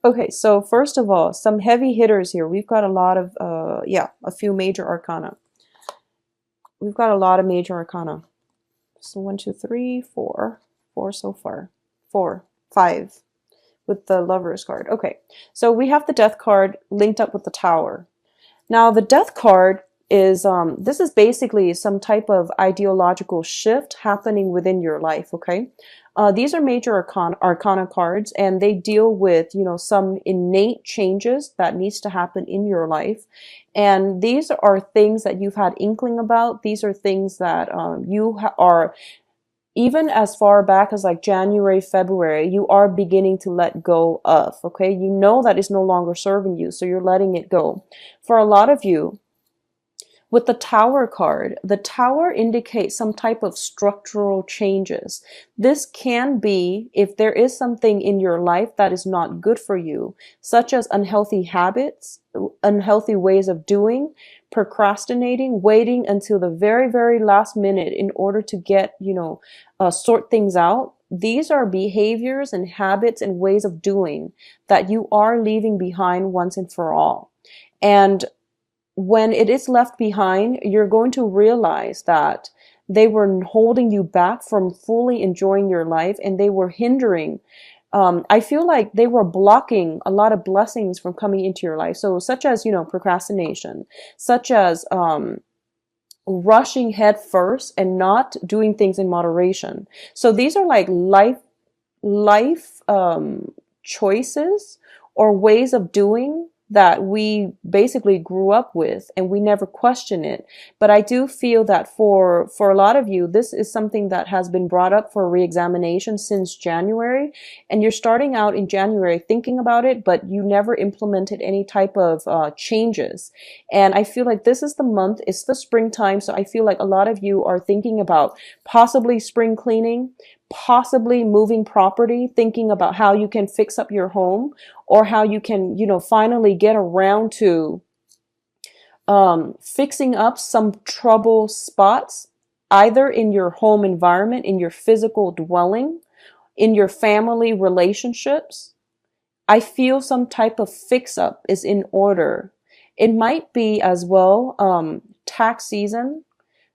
Okay, so first of all, some heavy hitters here. We've got a lot of, yeah, a few major arcana. We've got a lot of major arcana. So one, two, three, four. Four so far. Four, five with the Lovers card. Okay, so we have the Death card linked up with the Tower. Now, the Death card is, this is basically some type of ideological shift happening within your life, okay? These are major arcana cards, and they deal with, you know, some innate changes that needs to happen in your life. And these are things that you've had inkling about. These are things that you are, even as far back as like January, February, you are beginning to let go of, okay? You know that it's no longer serving you, so you're letting it go. For a lot of you, with the Tower card, the Tower indicates some type of structural changes. This can be if there is something in your life that is not good for you, such as unhealthy habits, unhealthy ways of doing, procrastinating, waiting until the very, very last minute in order to get, you know, sort things out. These are behaviors and habits and ways of doing that you are leaving behind once and for all. And when it is left behind, you're going to realize that they were holding you back from fully enjoying your life, and they were hindering. I feel like they were blocking a lot of blessings from coming into your life. So such as, you know, procrastination, such as rushing head first and not doing things in moderation. So these are like life choices or ways of doing that we basically grew up with, and we never question it. But I do feel that for a lot of you, this is something that has been brought up for re-examination since January, and you're starting out in January thinking about it, but you never implemented any type of changes. And I feel like this is the month, it's the springtime, so I feel like a lot of you are thinking about possibly spring cleaning, possibly moving property, thinking about how you can fix up your home, or how you can, you know, finally get around to fixing up some trouble spots, either in your home environment, in your physical dwelling, in your family relationships. I feel some type of fix up is in order. It might be as well tax season.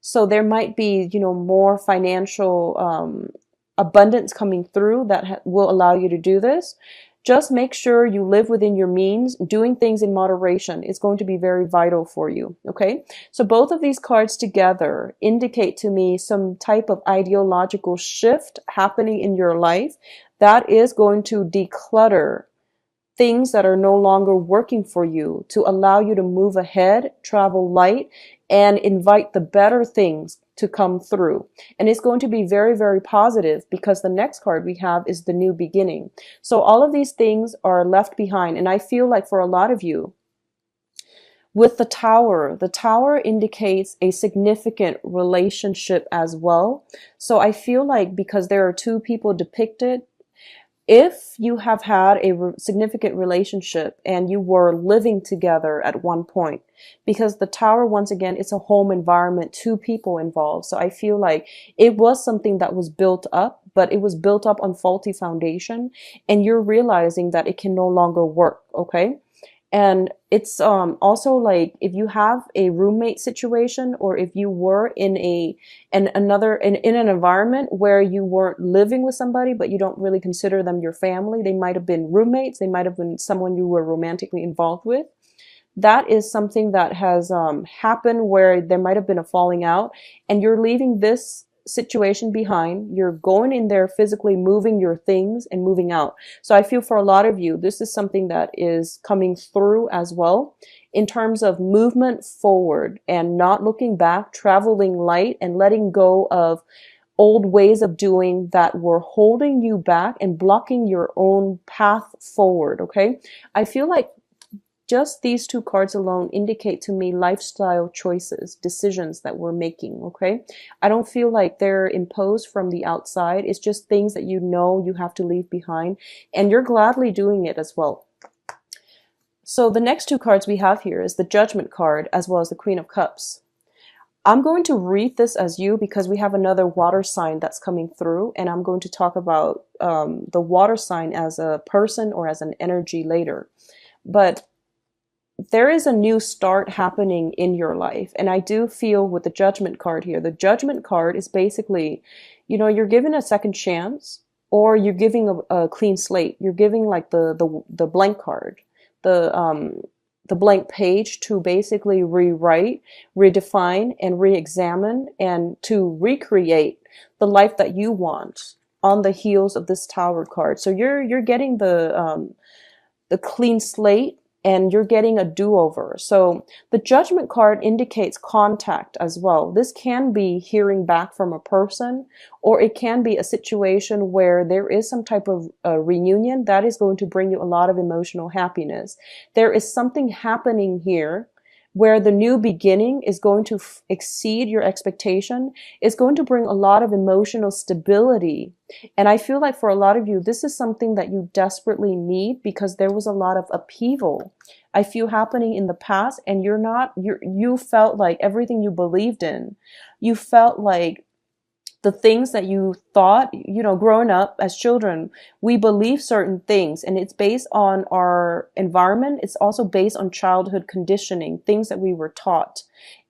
So there might be, you know, more financial abundance coming through that will allow you to do this. Just make sure you live within your means. Doing things in moderation is going to be very vital for you, okay? So both of these cards together indicate to me some type of ideological shift happening in your life that is going to declutter things that are no longer working for you to allow you to move ahead, travel light, and invite the better things to come through. And it's going to be very, very positive because the next card we have is the new beginning. So all of these things are left behind. And I feel like for a lot of you, with the Tower indicates a significant relationship as well. So I feel like because there are two people depicted, if you have had a significant relationship and you were living together at one point, because the Tower, once again, it's a home environment, two people involved. So I feel like it was something that was built up, but it was built up on faulty foundation, and you're realizing that it can no longer work, okay? And it's also like if you have a roommate situation, or if you were in an environment where you weren't living with somebody, but you don't really consider them your family. They might have been roommates. They might have been someone you were romantically involved with. That is something that has happened where there might have been a falling out, and you're leaving this situation behind. You're going in there physically moving your things and moving out. So I feel for a lot of you, this is something that is coming through as well in terms of movement forward and not looking back, traveling light, and letting go of old ways of doing that were holding you back and blocking your own path forward. Okay, I feel like just these two cards alone indicate to me lifestyle choices, decisions that we're making, okay? I don't feel like they're imposed from the outside. It's just things that you know you have to leave behind, and you're gladly doing it as well. So the next two cards we have here is the Judgment card as well as the Queen of Cups. I'm going to read this as you because we have another water sign that's coming through, and I'm going to talk about the water sign as a person or as an energy later. But there is a new start happening in your life. And I do feel with the judgment card here, the judgment card is basically, you're given a second chance, or you're giving a clean slate. You're giving like the blank card, the blank page to basically rewrite, redefine, and re-examine, and to recreate the life that you want on the heels of this Tower card. So you're getting the clean slate, and you're getting a do-over. So the judgment card indicates contact as well. This can be hearing back from a person, or it can be a situation where there is some type of reunion that is going to bring you a lot of emotional happiness. There is something happening here where the new beginning is going to exceed your expectation. It's going to bring a lot of emotional stability. And I feel like for a lot of you, this is something that you desperately need, because there was a lot of upheaval I feel happening in the past, and you felt like everything you believed in, you felt like the things that you thought, growing up as children, we believe certain things, and it's based on our environment. It's also based on childhood conditioning, things that we were taught.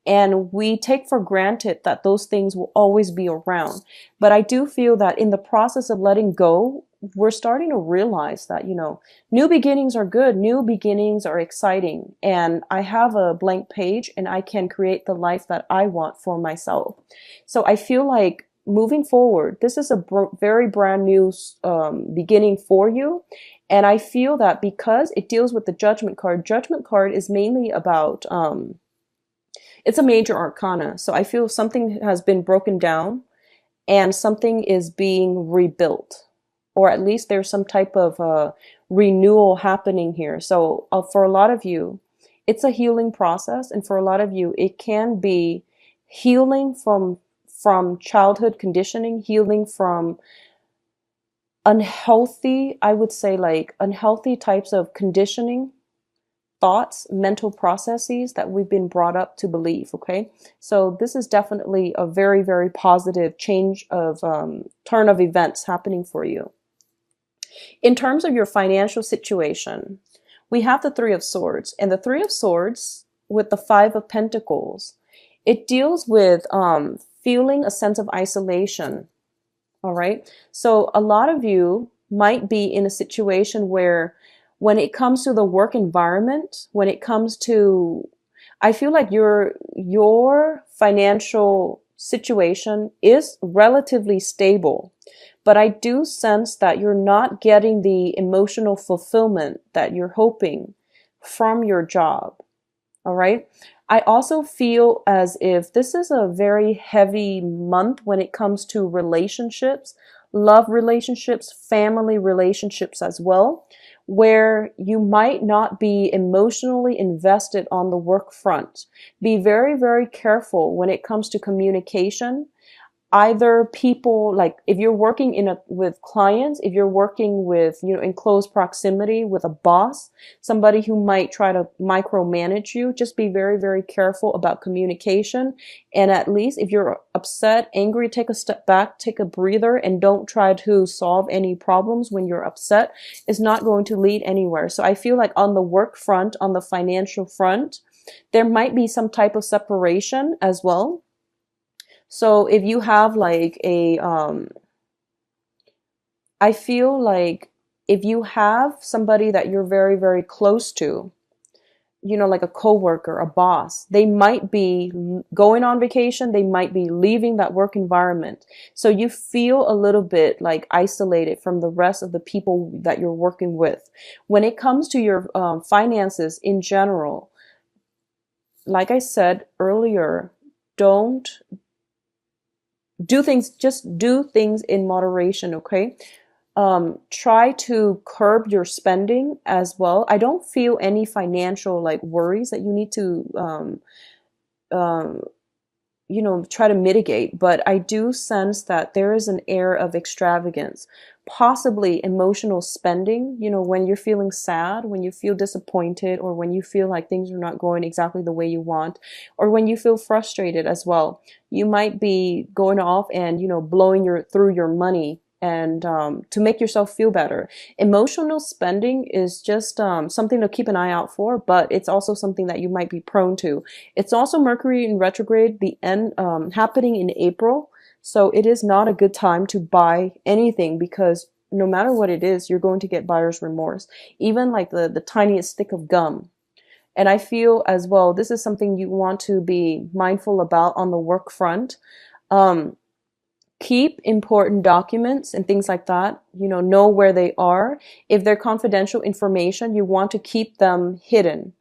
And we take for granted that those things will always be around. But I do feel that in the process of letting go, we're starting to realize that, new beginnings are good. New beginnings are exciting. And I have a blank page, and I can create the life that I want for myself. So I feel like moving forward, this is a very brand new beginning for you. And I feel that because it deals with the judgment card is mainly about, it's a major arcana. So I feel something has been broken down and something is being rebuilt, or at least there's some type of renewal happening here. So for a lot of you, it's a healing process. And for a lot of you, it can be healing from childhood conditioning, healing from unhealthy, I would say, like unhealthy types of conditioning, thoughts, mental processes that we've been brought up to believe. Okay. So this is definitely a very, very positive change of turn of events happening for you. In terms of your financial situation, we have the Three of Swords, and the Three of Swords with the Five of Pentacles. It deals with feeling a sense of isolation. All right. So a lot of you might be in a situation where when it comes to the work environment, when it comes to, I feel like your financial situation is relatively stable, but I do sense that you're not getting the emotional fulfillment that you're hoping from your job. All right. I also feel as if this is a very heavy month when it comes to relationships, love relationships, family relationships as well, where you might not be emotionally invested on the work front. Be very, very careful when it comes to communication. Either people, like if you're working with clients, if you're working with, in close proximity with a boss, somebody who might try to micromanage you, just be very, very careful about communication. And at least if you're upset, angry, take a step back, take a breather, and don't try to solve any problems when you're upset. It's not going to lead anywhere. So I feel like on the work front, on the financial front, there might be some type of separation as well. So if you have like I feel like if you have somebody that you're very, very close to, like a coworker, a boss, they might be going on vacation. They might be leaving that work environment. So you feel a little bit like isolated from the rest of the people that you're working with. When it comes to your finances in general, like I said earlier, just do things in moderation, okay? Try to curb your spending as well. I don't feel any financial like worries that you need to, try to mitigate, but I do sense that there is an air of extravagance, possibly emotional spending, when you're feeling sad, when you feel disappointed, or when you feel like things are not going exactly the way you want, or when you feel frustrated as well. You might be going off and, blowing through your money and to make yourself feel better. Emotional spending is just something to keep an eye out for, but it's also something that you might be prone to. It's also Mercury in retrograde, the end happening in April. So it is not a good time to buy anything, because no matter what it is, you're going to get buyer's remorse, even like the tiniest stick of gum. And I feel as well, this is something you want to be mindful about on the work front. Um, Keep important documents and things like that, know where they are. If they're confidential information, you want to keep them hidden.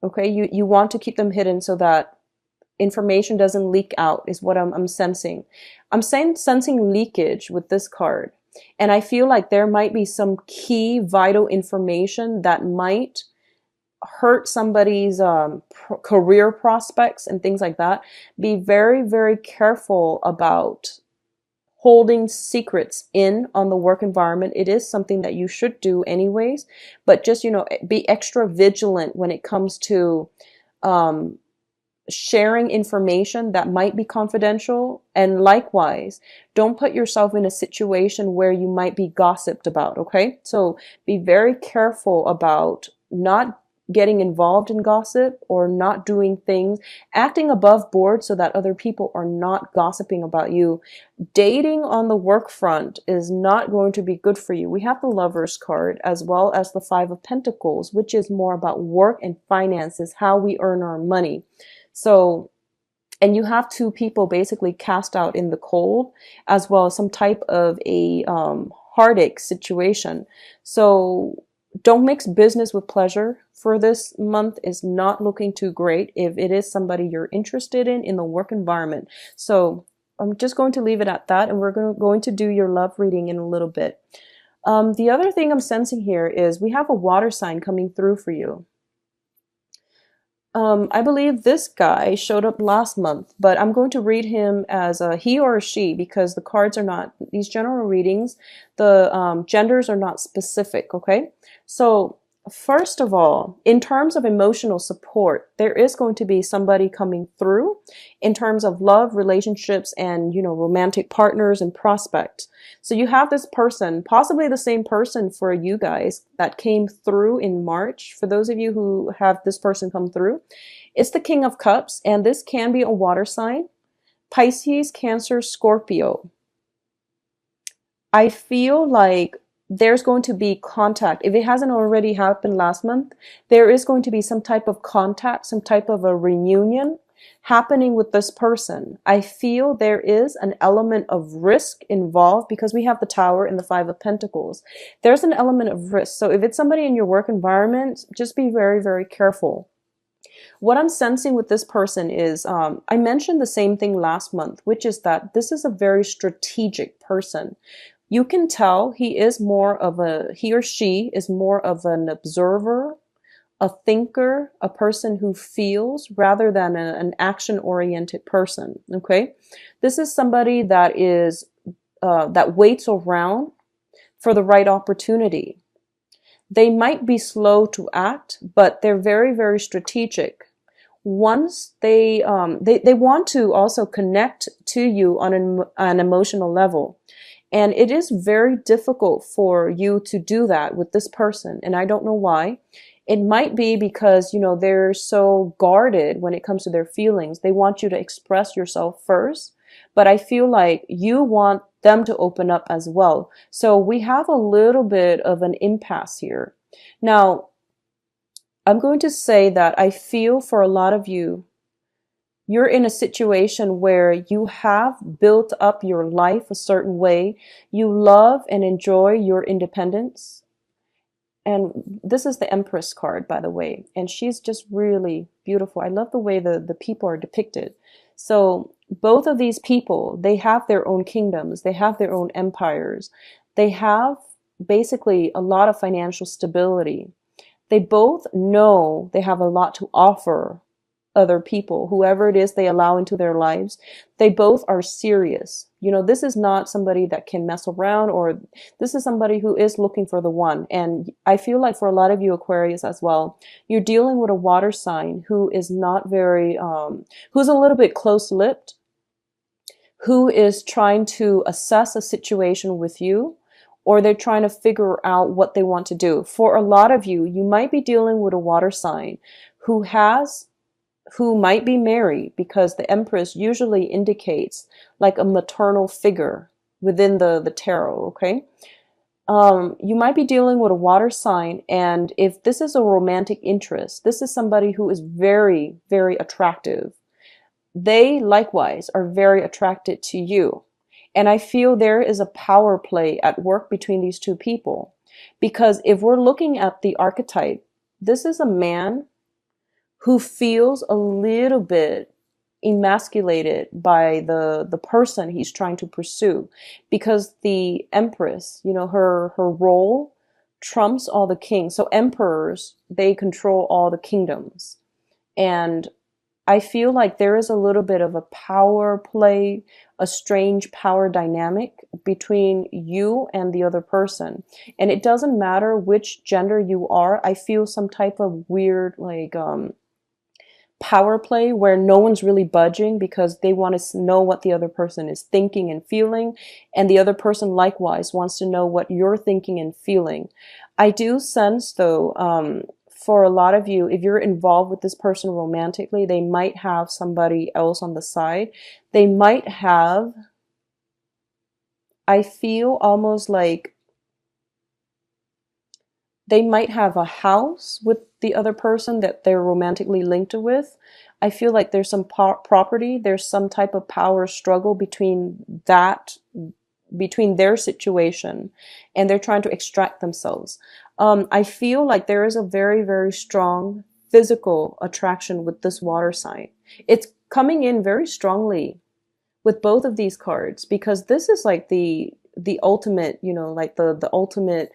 Okay, you want to keep them hidden so that information doesn't leak out, is what I'm sensing. I'm sensing leakage with this card. And I feel like there might be some key vital information that might hurt somebody's career prospects and things like that. Be very, very careful about holding secrets in on the work environment. It is something that you should do anyways, but just, be extra vigilant when it comes to sharing information that might be confidential. And likewise, don't put yourself in a situation where you might be gossiped about, okay? So be very careful about not getting involved in gossip or not doing things, acting above board so that other people are not gossiping about you. Dating on the work front is not going to be good for you. We have the Lovers card as well as the Five of Pentacles, which is more about work and finances, how we earn our money. So, and you have two people basically cast out in the cold, as well as some type of a heartache situation. So don't mix business with pleasure for this month. Is not looking too great if it is somebody you're interested in the work environment. So I'm just going to leave it at that, and we're going to do your love reading in a little bit. The other thing I'm sensing here is we have a water sign coming through for you. I believe this guy showed up last month, but I'm going to read him as a he or a she, because the cards are not, these general readings, the genders are not specific, okay? So first of all, in terms of emotional support, there is going to be somebody coming through in terms of love, relationships, and, romantic partners and prospects. So you have this person, possibly the same person for you guys, that came through in March. For those of you who have this person come through, it's the King of Cups, and this can be a water sign: Pisces, Cancer, Scorpio. I feel like there's going to be contact. If it hasn't already happened last month, there is going to be some type of contact, some type of a reunion happening with this person. I feel there is an element of risk involved, because we have the Tower and the Five of Pentacles. There's an element of risk. So if it's somebody in your work environment, just be very, very careful. What I'm sensing with this person is, I mentioned the same thing last month, which is that this is a very strategic person. You can tell he or she is more of an observer, a thinker, a person who feels rather than an action-oriented person, okay? This is somebody that that waits around for the right opportunity. They might be slow to act, but they're very, very strategic. Once they want to also connect to you on an emotional level. And it is very difficult for you to do that with this person. And I don't know why. It might be because, they're so guarded when it comes to their feelings. They want you to express yourself first. But I feel like you want them to open up as well. So we have a little bit of an impasse here. Now, I'm going to say that I feel for a lot of you, you're in a situation where you have built up your life a certain way. You love and enjoy your independence. And this is the Empress card, by the way. And she's just really beautiful. I love the way the people are depicted. So both of these people, they have their own kingdoms. They have their own empires. They have basically a lot of financial stability. They both know they have a lot to offer other people, whoever it is they allow into their lives, they both are serious. You know, this is not somebody that can mess around, or this is somebody who is looking for the one. And I feel like for a lot of you Aquarius as well, you're dealing with a water sign who is not very, who's a little bit close-lipped, who is trying to assess a situation with you, or they're trying to figure out what they want to do. For a lot of you, you might be dealing with a water sign who might be married, because the Empress usually indicates like a maternal figure within the tarot, okay? You might be dealing with a water sign, and if this is a romantic interest, this is somebody who is very, very attractive. They likewise are very attracted to you. And I feel there is a power play at work between these two people. Because if we're looking at the archetype, this is a man who feels a little bit emasculated by the person he's trying to pursue, because the Empress, you know, her role trumps all the kings. So emperors, they control all the kingdoms. And I feel like there is a little bit of a power play, a strange power dynamic between you and the other person. And it doesn't matter which gender you are. I feel some type of weird, like, power play where no one's really budging, because they want to know what the other person is thinking and feeling, and the other person likewise wants to know what you're thinking and feeling. I do sense though, for a lot of you, if you're involved with this person romantically, they might have somebody else on the side. They might have, I feel almost like they might have a house with the other person that they're romantically linked with. I feel like there's some property, there's some type of power struggle between their situation, and they're trying to extract themselves. I feel like there is a very, very strong physical attraction with this water sign. It's coming in very strongly with both of these cards, because this is like the ultimate, you know, like the ultimate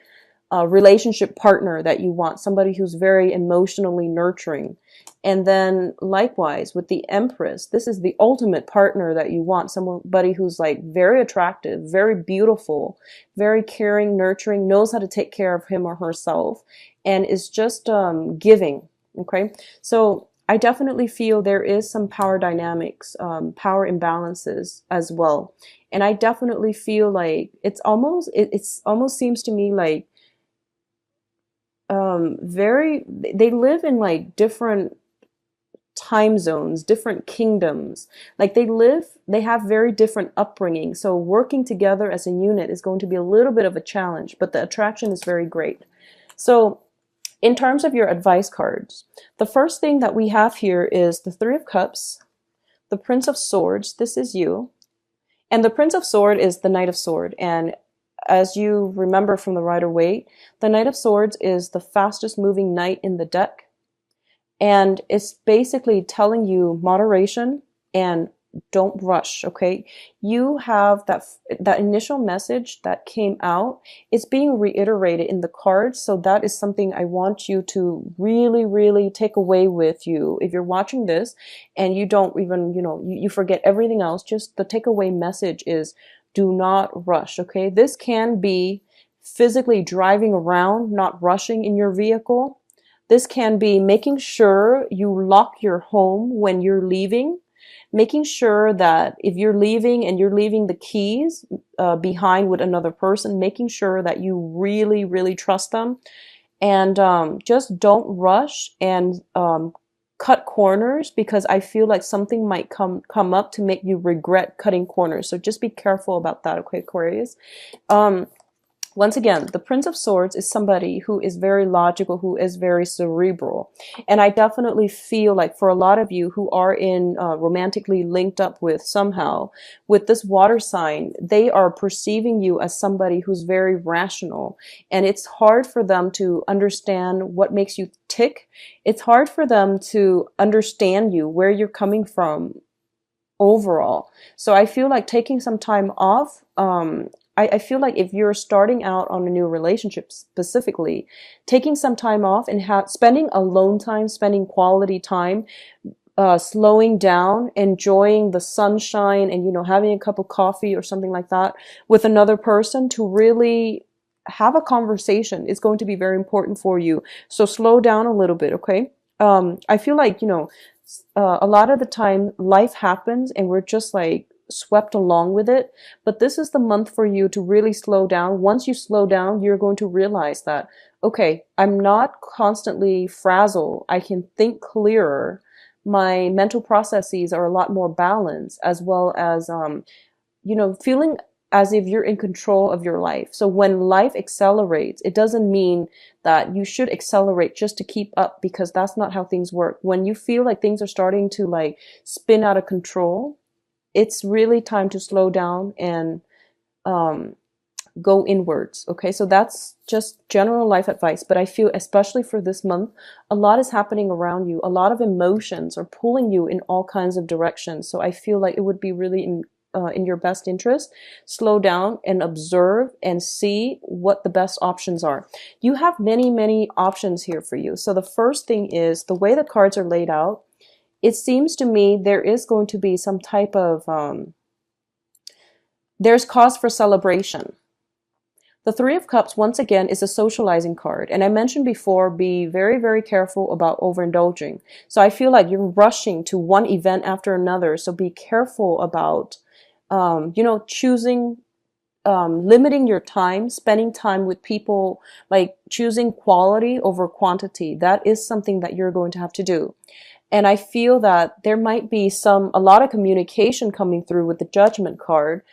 relationship partner that you want, somebody who's very emotionally nurturing. And then likewise with the Empress, this is the ultimate partner that you want, somebody who's like very attractive, very beautiful, very caring, nurturing, knows how to take care of him or herself, and is just giving. Okay, so I definitely feel there is some power dynamics, power imbalances as well. And I definitely feel like it's almost seems to me like they live in like different time zones, different kingdoms. Like they have very different upbringing. So working together as a unit is going to be a little bit of a challenge, but the attraction is very great. So in terms of your advice cards, the first thing that we have here is the Three of Cups, the Prince of Swords, this is you, and the Prince of Swords is the Knight of Swords. And as you remember from the Rider-Waite, the Knight of Swords is the fastest moving knight in the deck. And it's basically telling you moderation and don't rush, okay? You have that initial message that came out. It's being reiterated in the cards. So that is something I want you to really, really take away with you. If you're watching this and you don't even, you forget everything else, just the takeaway message is do not rush, okay? This can be physically driving around, not rushing in your vehicle. This can be making sure you lock your home when you're leaving, making sure that if you're leaving and you're leaving the keys behind with another person, making sure that you really, really trust them. And just don't rush and cut corners, because I feel like something might come up to make you regret cutting corners. So just be careful about that, okay, Aquarius? Once again, the Prince of Swords is somebody who is very logical, who is very cerebral. And I definitely feel like for a lot of you who are in romantically linked up with somehow with this water sign, they are perceiving you as somebody who's very rational. And it's hard for them to understand what makes you tick. It's hard for them to understand you, where you're coming from overall. So I feel like taking some time off, I feel like if you're starting out on a new relationship specifically, taking some time off and spending alone time, spending quality time, slowing down, enjoying the sunshine, and, having a cup of coffee or something like that with another person to really have a conversation is going to be very important for you. So slow down a little bit, okay? I feel like, a lot of the time life happens and we're just like swept along with it. But this is the month for you to really slow down. Once you slow down, you're going to realize that, okay, I'm not constantly frazzled. I can think clearer. My mental processes are a lot more balanced, as well as, feeling as if you're in control of your life. So when life accelerates, it doesn't mean that you should accelerate just to keep up, because that's not how things work. When you feel like things are starting to like spin out of control, it's really time to slow down and go inwards. Okay, so that's just general life advice. But I feel, especially for this month, a lot is happening around you. A lot of emotions are pulling you in all kinds of directions. So I feel like it would be really in your best interest, slow down and observe and see what the best options are. You have many, many options here for you. So the first thing is the way the cards are laid out. It seems to me there is going to be some type of, there's cause for celebration. The Three of Cups, once again, is a socializing card. And I mentioned before, be very, very careful about overindulging. So I feel like you're rushing to one event after another. So be careful about, choosing, limiting your time, spending time with people, like choosing quality over quantity. That is something that you're going to have to do. And I feel that there might be a lot of communication coming through with the Judgment card,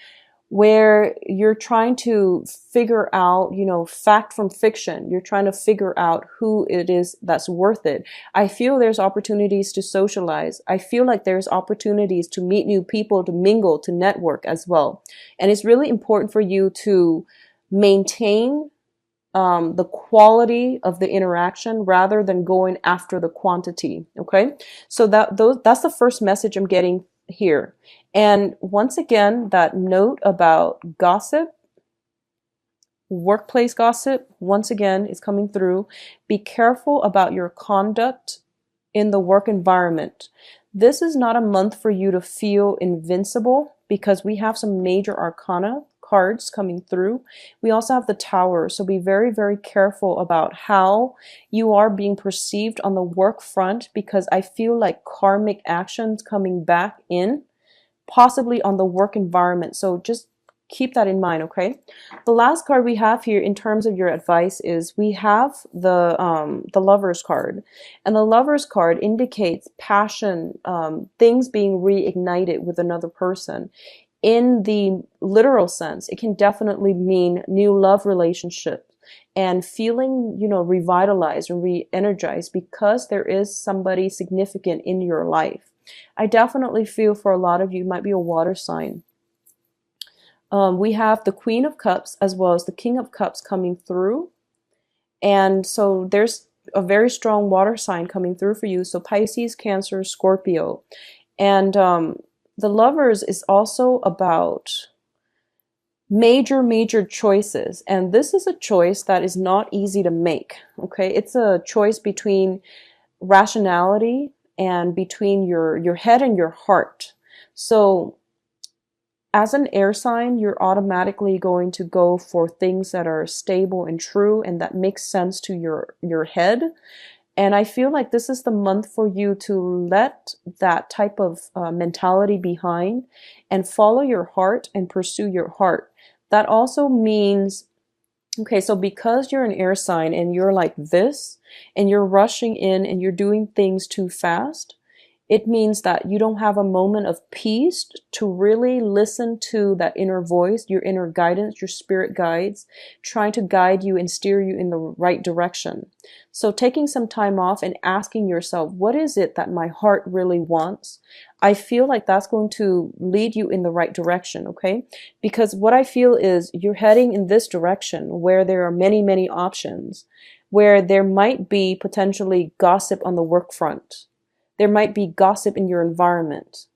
where you're trying to figure out, fact from fiction. You're trying to figure out who it is that's worth it. I feel there's opportunities to socialize. I feel like there's opportunities to meet new people, to mingle, to network as well. And it's really important for you to maintain the quality of the interaction rather than going after the quantity. Okay, so that's the first message I'm getting here. And once again, that note about gossip, workplace gossip, once again, is coming through. Be careful about your conduct in the work environment. This is not a month for you to feel invincible, because we have some major arcana cards coming through. We also have the Tower, so be very, very careful about how you are being perceived on the work front, because I feel like karmic actions coming back in, possibly on the work environment. So just keep that in mind, okay? The last card we have here in terms of your advice is we have the Lovers card. And the Lovers card indicates passion, things being reignited with another person. In the literal sense, it can definitely mean new love relationship and feeling, revitalized and re-energized because there is somebody significant in your life. I definitely feel for a lot of you, might be a water sign. We have the Queen of Cups as well as the King of Cups coming through. And so there's a very strong water sign coming through for you. So Pisces, Cancer, Scorpio. And the Lovers is also about major choices. And this is a choice that is not easy to make. Okay, it's a choice between rationality and between your head and your heart. So as an air sign, you're automatically going to go for things that are stable and true and that makes sense to your head. And I feel like this is the month for you to let that type of mentality behind and follow your heart and pursue your heart. That also means, okay, so because you're an air sign and you're like this, and you're rushing in and you're doing things too fast, it means that you don't have a moment of peace to really listen to that inner voice, your inner guidance, your spirit guides, trying to guide you and steer you in the right direction. So taking some time off and asking yourself, what is it that my heart really wants? I feel like that's going to lead you in the right direction, okay? Because what I feel is you're heading in this direction where there are many options, where there might be potentially gossip on the work front. There might be gossip in your environment.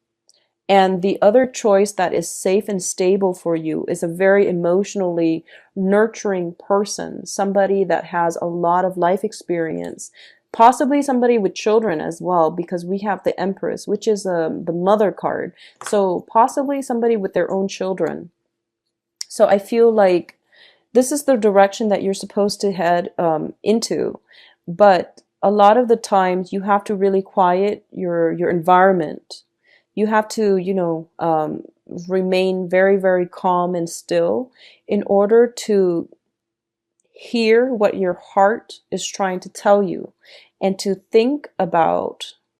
And the other choice that is safe and stable for you is a very emotionally nurturing person, somebody that has a lot of life experience, Possibly somebody with children as well, because we have the Empress, which is the mother card. So possibly somebody with their own children. So I feel like this is the direction that you're supposed to head into. But a lot of the times you have to really quiet your environment. You have to, remain very, very calm and still in order to hear what your heart is trying to tell you and to think about